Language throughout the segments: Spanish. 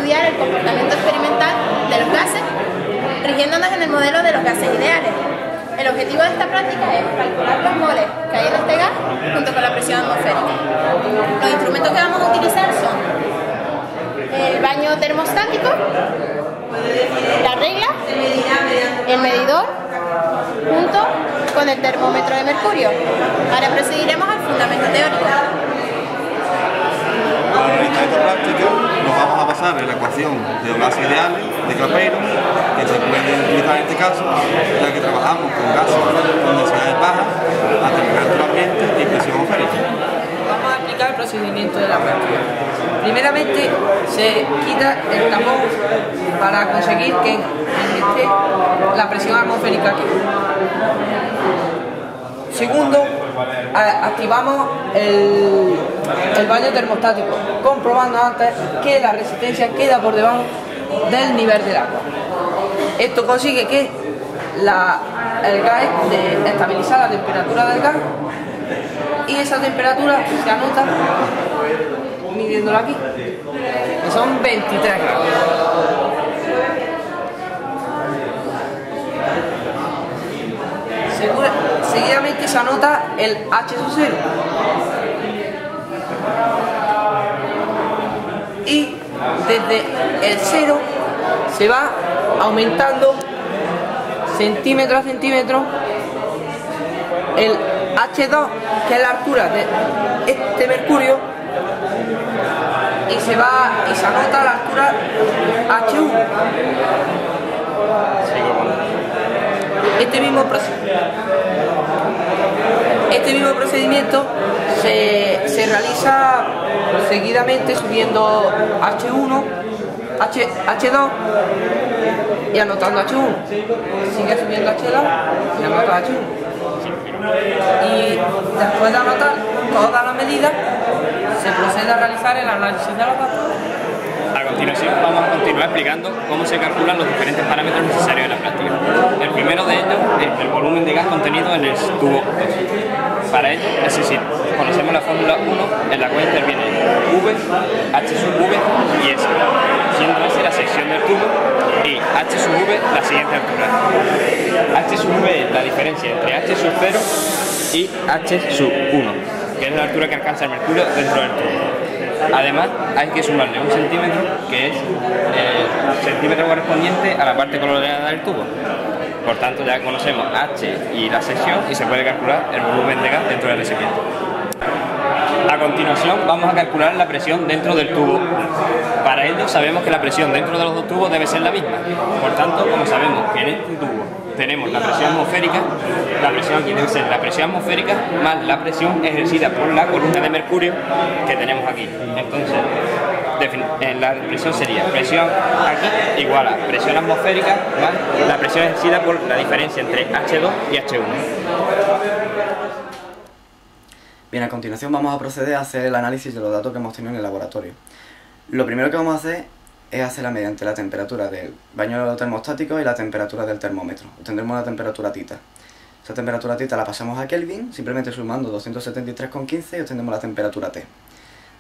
estudiar el comportamiento experimental de los gases, rigiéndonos en el modelo de los gases ideales. El objetivo de esta práctica es calcular los moles que hay en este gas junto con la presión atmosférica. Los instrumentos que vamos a utilizar son el baño termostático, la regla, el medidor, junto con el termómetro de mercurio. Ahora proseguiremos al fundamento teórico. Para realizar esta práctica nos vamos a basar en la ecuación de los gases ideales de Clapeyron, que se puede utilizar en este caso, ya que trabajamos con gases con densidades bajas, a temperatura ambiente y presión atmosférica. Vamos a aplicar el procedimiento de la práctica. Primeramente se quita el tapón para conseguir que esté la presión atmosférica aquí. Segundo, activamos el baño termostático, comprobando antes que la resistencia queda por debajo del nivel del agua. Esto consigue que el gas esté estabilizada la temperatura del gas, y esa temperatura se anota midiéndola aquí, que son 23 grados. Seguidamente se anota el H sub 0 y desde el 0 se va aumentando centímetro a centímetro el H2, que es la altura de este mercurio, y se anota la altura H1. Este mismo procedimiento se realiza seguidamente subiendo H1, H2 y anotando H1. Sigue subiendo H2 y anota H1. Y después de anotar todas las medidas, se procede a realizar el análisis de los datos. A continuación vamos a continuar explicando cómo se calculan los diferentes parámetros necesarios en la práctica. El primero de ellos es el volumen de gas contenido en el tubo 2. Para ello, conocemos la fórmula 1, en la cual interviene V, H sub V y S, siendo S la sección del tubo y H sub V la siguiente altura. H sub V es la diferencia entre H sub 0 y H sub 1, que es la altura que alcanza el mercurio dentro del tubo. Además, hay que sumarle un centímetro, que es el centímetro correspondiente a la parte coloreada del tubo. Por tanto, ya conocemos H y la sección, y se puede calcular el volumen de gas dentro del recipiente. A continuación vamos a calcular la presión dentro del tubo. Para ello sabemos que la presión dentro de los dos tubos debe ser la misma. Por tanto, como sabemos que en este tubo tenemos la presión atmosférica, la presión aquí debe ser la presión atmosférica más la presión ejercida por la columna de mercurio que tenemos aquí. Entonces, la presión sería presión aquí igual a presión atmosférica más la presión ejercida por la diferencia entre H2 y H1. Bien, a continuación vamos a proceder a hacer el análisis de los datos que hemos tenido en el laboratorio. Lo primero que vamos a hacer es hacerla mediante la temperatura del baño termostático y la temperatura del termómetro. Obtendremos la temperatura tita. Esa temperatura tita la pasamos a Kelvin, simplemente sumando 273,15 y obtendremos la temperatura T.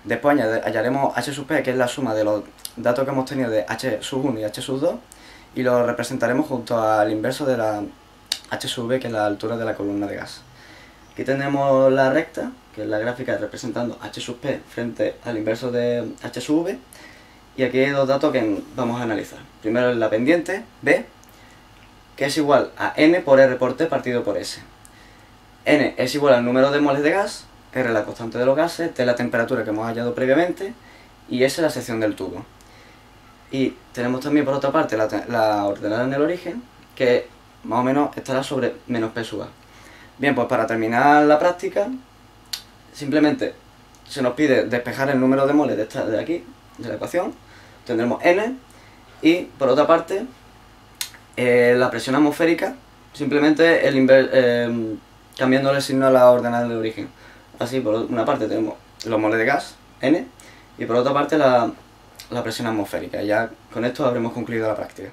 Después hallaremos H sub P, que es la suma de los datos que hemos tenido de H sub 1 y H sub 2, y lo representaremos junto al inverso de la H sub V, que es la altura de la columna de gas. Aquí tenemos la recta, que es la gráfica representando H sub P frente al inverso de H sub V, y aquí hay dos datos que vamos a analizar. Primero la pendiente, B, que es igual a N por R por T partido por S. N es igual al número de moles de gas, R la constante de los gases, T la temperatura que hemos hallado previamente, y S la sección del tubo. Y tenemos también por otra parte la ordenada en el origen, que más o menos estará sobre menos P sub A. Bien, pues para terminar la práctica, simplemente se nos pide despejar el número de moles de aquí, de la ecuación. Tendremos N, y por otra parte, la presión atmosférica, simplemente cambiándole el signo a la ordenada de origen. Así, por una parte tenemos los moles de gas, N, y por otra parte la presión atmosférica. Ya con esto habremos concluido la práctica.